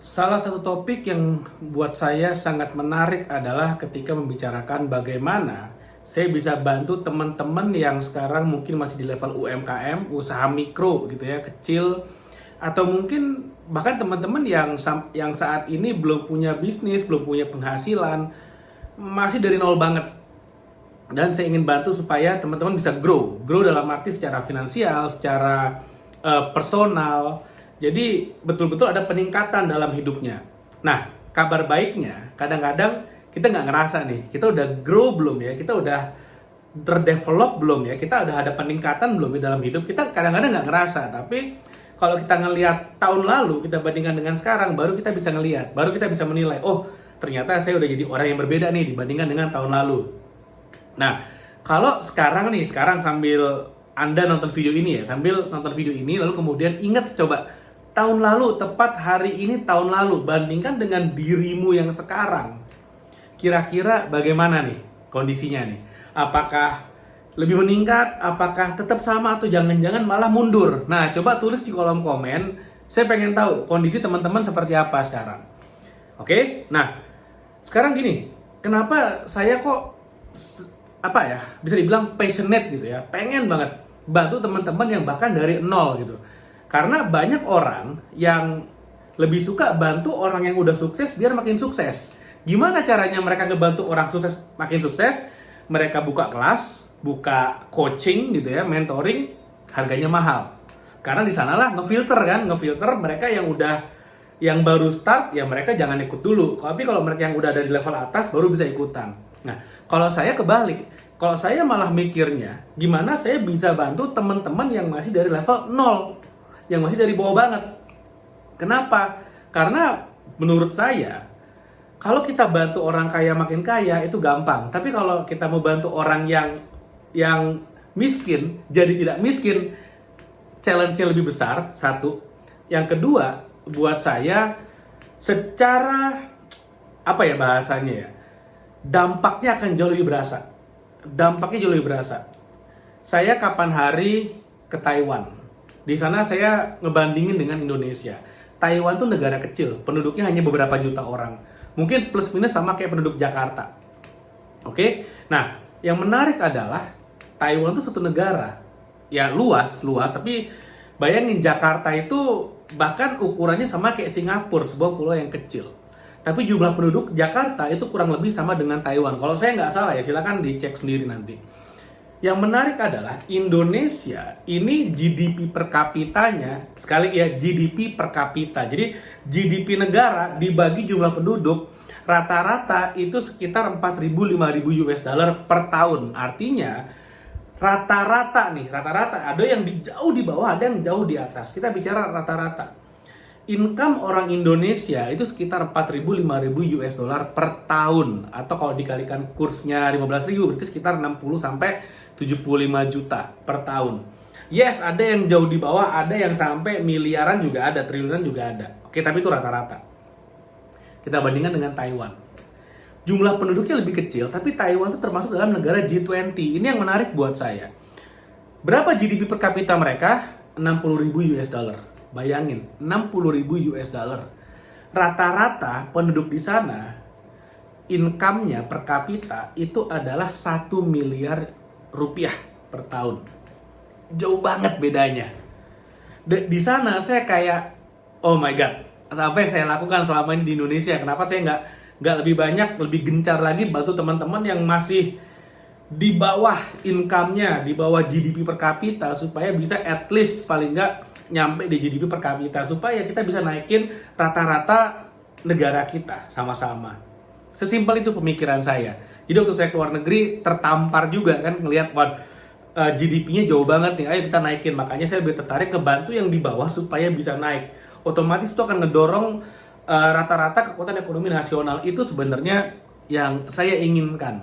Salah satu topik yang buat saya sangat menarik adalah ketika membicarakan bagaimana saya bisa bantu teman-teman yang sekarang mungkin masih di level UMKM, usaha mikro gitu ya, kecil, atau mungkin bahkan teman-teman yang saat ini belum punya bisnis, belum punya penghasilan, masih dari nol banget. Dan saya ingin bantu supaya teman-teman bisa grow dalam arti secara finansial, secara personal. Jadi betul-betul ada peningkatan dalam hidupnya. Nah, kabar baiknya kadang-kadang kita nggak ngerasa nih, kita udah grow belum ya, kita udah terdevelop belum ya, kita udah ada peningkatan belum ya dalam hidup. Kita kadang-kadang nggak ngerasa, tapi kalau kita ngelihat tahun lalu, kita bandingkan dengan sekarang, baru kita bisa ngelihat, baru kita bisa menilai, oh ternyata saya udah jadi orang yang berbeda nih dibandingkan dengan tahun lalu. Nah, kalau sekarang sambil Anda nonton video ini ya, sambil nonton video ini, lalu kemudian ingat coba, tahun lalu, tepat hari ini tahun lalu, bandingkan dengan dirimu yang sekarang. Kira-kira bagaimana nih kondisinya nih? Apakah lebih meningkat? Apakah tetap sama? Atau jangan-jangan malah mundur? Nah, coba tulis di kolom komen. Saya pengen tahu kondisi teman-teman seperti apa sekarang. Oke? Nah, sekarang gini. Kenapa saya kok bisa dibilang passionate gitu ya, pengen banget bantu teman-teman yang bahkan dari nol gitu. Karena banyak orang yang lebih suka bantu orang yang udah sukses biar makin sukses. Gimana caranya mereka ngebantu orang sukses makin sukses? Mereka buka kelas, buka coaching gitu ya, mentoring, harganya mahal. Karena di sanalah ngefilter mereka yang baru start, ya mereka jangan ikut dulu. Tapi kalau mereka yang udah ada di level atas baru bisa ikutan. Nah, kalau saya kebalik, kalau saya malah mikirnya, gimana saya bisa bantu teman-teman yang masih dari level 0, yang masih dari bawah banget. Kenapa? Karena menurut saya, kalau kita bantu orang kaya makin kaya itu gampang. Tapi kalau kita mau bantu orang yang miskin jadi tidak miskin, challenge-nya lebih besar, satu. Yang kedua, buat saya secara bahasanya ya, dampaknya akan jauh lebih berasa. Saya kapan hari ke Taiwan. Di sana saya ngebandingin dengan Indonesia. Taiwan tuh negara kecil, penduduknya hanya beberapa juta orang. Mungkin plus minus sama kayak penduduk Jakarta. Oke? Nah, yang menarik adalah Taiwan tuh satu negara. Ya luas, tapi bayangin Jakarta itu bahkan ukurannya sama kayak Singapura, sebuah pulau yang kecil. Tapi jumlah penduduk Jakarta itu kurang lebih sama dengan Taiwan. Kalau saya nggak salah ya, silakan dicek sendiri nanti. Yang menarik adalah Indonesia ini GDP per kapitanya, sekali lagi ya, GDP per kapita. Jadi GDP negara dibagi jumlah penduduk, rata-rata itu sekitar 4.000-5.000 US dollar per tahun. Artinya rata-rata, ada yang jauh di bawah, ada yang jauh di atas. Kita bicara rata-rata. Income orang Indonesia itu sekitar 4.000-5.000 US dollar per tahun, atau kalau dikalikan kursnya 15.000 berarti sekitar 60 sampai 75 juta per tahun. Yes, ada yang jauh di bawah, ada yang sampai miliaran juga ada, triliunan juga ada. Oke, tapi itu rata-rata. Kita bandingkan dengan Taiwan. Jumlah penduduknya lebih kecil, tapi Taiwan itu termasuk dalam negara G20. Ini yang menarik buat saya. Berapa GDP per kapita mereka? 60.000 US dollar. Bayangin, 60.000 US dollar. Rata-rata penduduk di sana, income-nya per kapita itu adalah 1 miliar rupiah per tahun. Jauh banget bedanya. Di sana saya kayak, oh my god, apa yang saya lakukan selama ini di Indonesia? Kenapa saya nggak lebih banyak, lebih gencar lagi bantu teman-teman yang masih di bawah income-nya, di bawah GDP per kapita, supaya bisa at least paling nggak nyampe di GDP per kapita, supaya kita bisa naikin rata-rata negara kita sama-sama. Sesimpel itu pemikiran saya. Jadi waktu saya keluar negeri tertampar juga kan, ngelihat GDP-nya jauh banget nih, ayo kita naikin. Makanya saya lebih tertarik ngebantu yang di bawah supaya bisa naik. Otomatis itu akan ngedorong rata-rata kekuatan ekonomi nasional. Itu sebenarnya yang saya inginkan.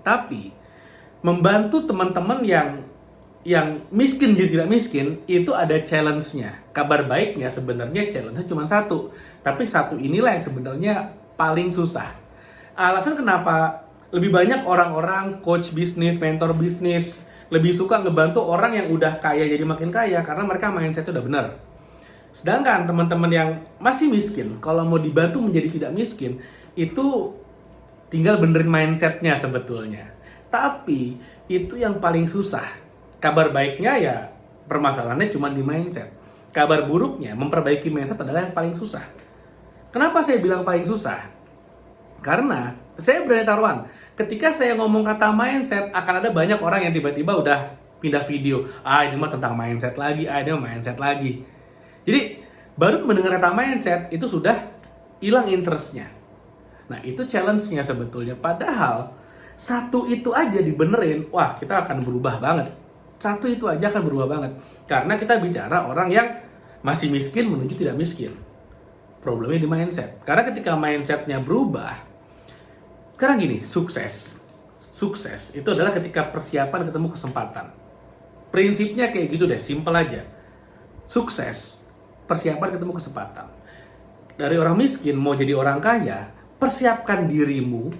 Tapi membantu teman-teman yang miskin jadi tidak miskin, itu ada challenge-nya. Kabar baiknya sebenarnya challenge-nya cuma satu. Tapi satu inilah yang sebenarnya paling susah. Alasan kenapa lebih banyak orang-orang coach bisnis, mentor bisnis lebih suka ngebantu orang yang udah kaya jadi makin kaya, karena mereka mindset-nya udah benar. Sedangkan teman-teman yang masih miskin, kalau mau dibantu menjadi tidak miskin, itu tinggal benerin mindsetnya sebetulnya. Tapi itu yang paling susah. Kabar baiknya ya permasalahannya cuma di mindset. Kabar buruknya memperbaiki mindset adalah yang paling susah. Kenapa saya bilang paling susah? Karena saya berani taruhan, ketika saya ngomong kata mindset, akan ada banyak orang yang tiba-tiba udah pindah video. Ini mah tentang mindset lagi, ini mah mindset lagi. Jadi, baru mendengar kata mindset, itu sudah hilang interestnya. Nah, itu challenge-nya sebetulnya. Padahal, satu itu aja dibenerin, wah kita akan berubah banget. Satu itu aja akan berubah banget. Karena kita bicara orang yang masih miskin menuju tidak miskin. Problemnya di mindset. Karena ketika mindsetnya berubah, sekarang gini, sukses itu adalah ketika persiapan ketemu kesempatan. Prinsipnya kayak gitu deh, simple aja. Sukses, persiapan ketemu kesempatan. Dari orang miskin mau jadi orang kaya, persiapkan dirimu.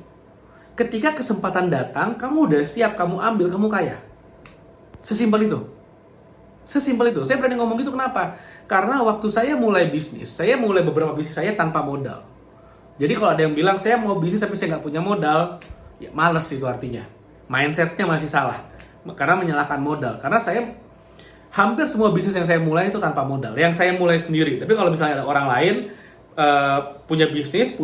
Ketika kesempatan datang, kamu udah siap, kamu ambil, kamu kaya. Sesimpel itu. Sesimpel itu. Saya berani ngomong gitu kenapa? Karena waktu saya mulai bisnis, saya mulai beberapa bisnis saya tanpa modal. Jadi kalau ada yang bilang saya mau bisnis tapi saya nggak punya modal, ya males itu artinya. Mindsetnya masih salah. Karena menyalahkan modal. Karena saya hampir semua bisnis yang saya mulai itu tanpa modal. Yang saya mulai sendiri. Tapi kalau misalnya ada orang lain punya bisnis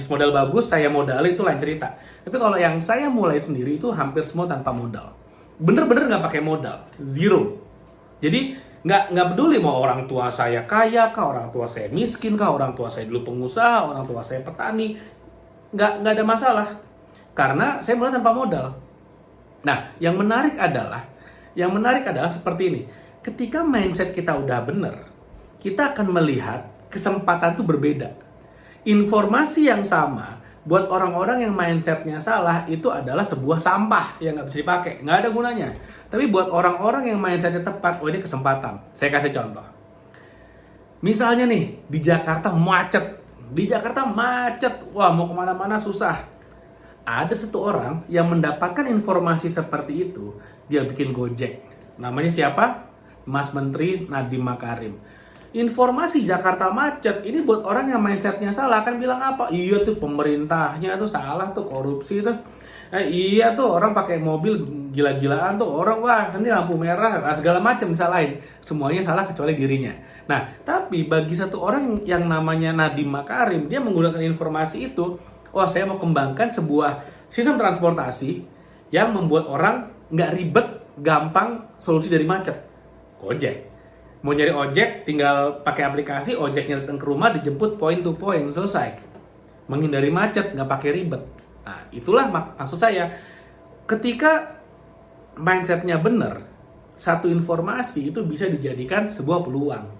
modal bagus, saya modalin itu lain cerita. Tapi kalau yang saya mulai sendiri itu hampir semua tanpa modal. Bener-bener nggak pakai modal, zero. Jadi nggak peduli mau orang tua saya kaya kah, orang tua saya miskin kah, orang tua saya dulu pengusaha, orang tua saya petani, nggak ada masalah. Karena saya mulai tanpa modal. Nah, yang menarik adalah seperti ini. Ketika mindset kita udah bener, kita akan melihat kesempatan itu berbeda. Informasi yang sama buat orang-orang yang mindsetnya salah itu adalah sebuah sampah yang nggak bisa dipakai, nggak ada gunanya. Tapi buat orang-orang yang mindsetnya tepat, ini kesempatan. Saya kasih contoh. Misalnya nih, di Jakarta macet. Wah mau kemana-mana susah. Ada satu orang yang mendapatkan informasi seperti itu, dia bikin Gojek. Namanya siapa? Mas Menteri Nadiem Makarim. Informasi Jakarta macet ini buat orang yang mindsetnya salah akan bilang apa? Iya tuh pemerintahnya tuh salah tuh, korupsi tuh. Iya tuh orang pakai mobil gila-gilaan tuh, orang wah ini lampu merah segala macam disalahin. Semuanya salah kecuali dirinya. Nah, tapi bagi satu orang yang namanya Nadiem Makarim, dia menggunakan informasi itu, wah saya mau kembangkan sebuah sistem transportasi yang membuat orang nggak ribet, gampang solusi dari macet. Gojek. Mau nyari ojek, tinggal pakai aplikasi, ojeknya datang ke rumah, dijemput point to point, selesai. Menghindari macet, nggak pakai ribet. Nah, itulah maksud saya. Ketika mindsetnya benar, satu informasi itu bisa dijadikan sebuah peluang.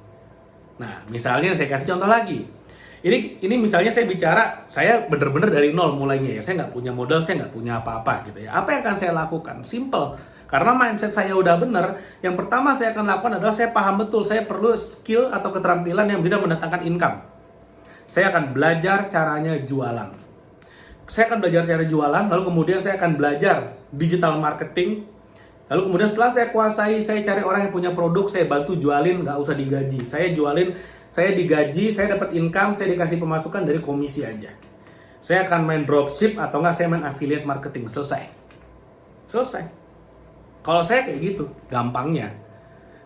Nah, misalnya saya kasih contoh lagi. Ini misalnya saya bicara, saya benar-benar dari nol mulainya ya. Saya nggak punya modal, saya nggak punya apa-apa gitu ya. Apa yang akan saya lakukan? Simple. Karena mindset saya udah benar, yang pertama saya akan lakukan adalah saya paham betul saya perlu skill atau keterampilan yang bisa mendatangkan income. Saya akan belajar caranya jualan. Saya akan belajar cara jualan, lalu kemudian saya akan belajar digital marketing. Lalu kemudian setelah saya kuasai, saya cari orang yang punya produk, saya bantu jualin, nggak usah digaji. Saya jualin, saya digaji, saya dapat income, saya dikasih pemasukan dari komisi aja. Saya akan main dropship atau nggak saya main affiliate marketing, selesai. Kalau saya kayak gitu, gampangnya.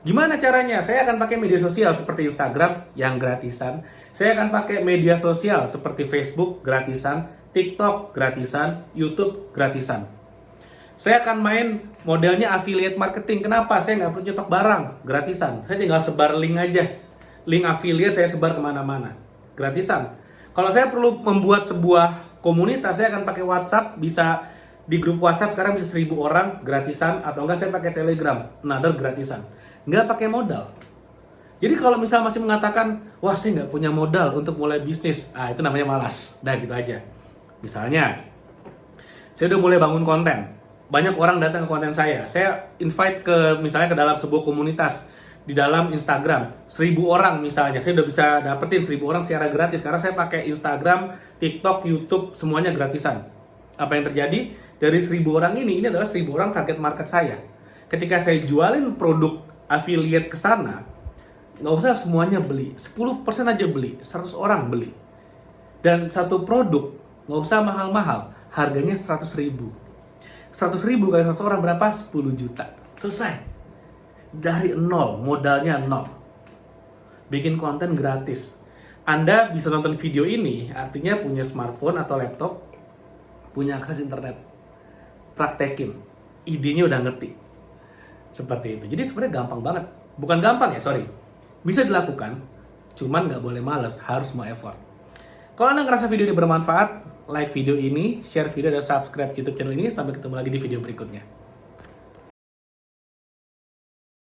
Gimana caranya? Saya akan pakai media sosial seperti Instagram yang gratisan. Saya akan pakai media sosial seperti Facebook gratisan, TikTok gratisan, YouTube gratisan. Saya akan main modelnya affiliate marketing. Kenapa? Saya nggak perlu nyetok barang, gratisan. Saya tinggal sebar link aja. Link affiliate saya sebar kemana-mana, gratisan. Kalau saya perlu membuat sebuah komunitas, saya akan pakai WhatsApp, bisa di grup WhatsApp sekarang bisa 1000 orang gratisan, atau enggak saya pakai Telegram, another gratisan. Nggak pakai modal. Jadi kalau misal masih mengatakan, wah saya nggak punya modal untuk mulai bisnis, itu namanya malas. Nah gitu aja. Misalnya, saya udah mulai bangun konten. Banyak orang datang ke konten saya invite misalnya ke dalam sebuah komunitas di dalam Instagram. 1000 orang misalnya, saya udah bisa dapetin 1000 orang secara gratis. Karena saya pakai Instagram, TikTok, YouTube, semuanya gratisan. Apa yang terjadi? Dari 1000 orang ini adalah 1000 orang target market saya. Ketika saya jualin produk affiliate ke sana, Nggak usah semuanya beli, 10% aja beli, 100 orang beli. Dan satu produk, nggak usah mahal-mahal, harganya 100.000. 100.000 kali 100 orang berapa? 10 juta. Selesai. Dari nol, modalnya nol. Bikin konten gratis. Anda bisa nonton video ini, artinya punya smartphone atau laptop, punya akses internet. Praktekin. Idenya udah ngerti. Seperti itu. Jadi sebenarnya gampang banget. Bukan gampang ya, sorry. Bisa dilakukan, cuman nggak boleh males, harus mau effort. Kalau Anda ngerasa video ini bermanfaat, like video ini, share video, dan subscribe YouTube channel ini. Sampai ketemu lagi di video berikutnya.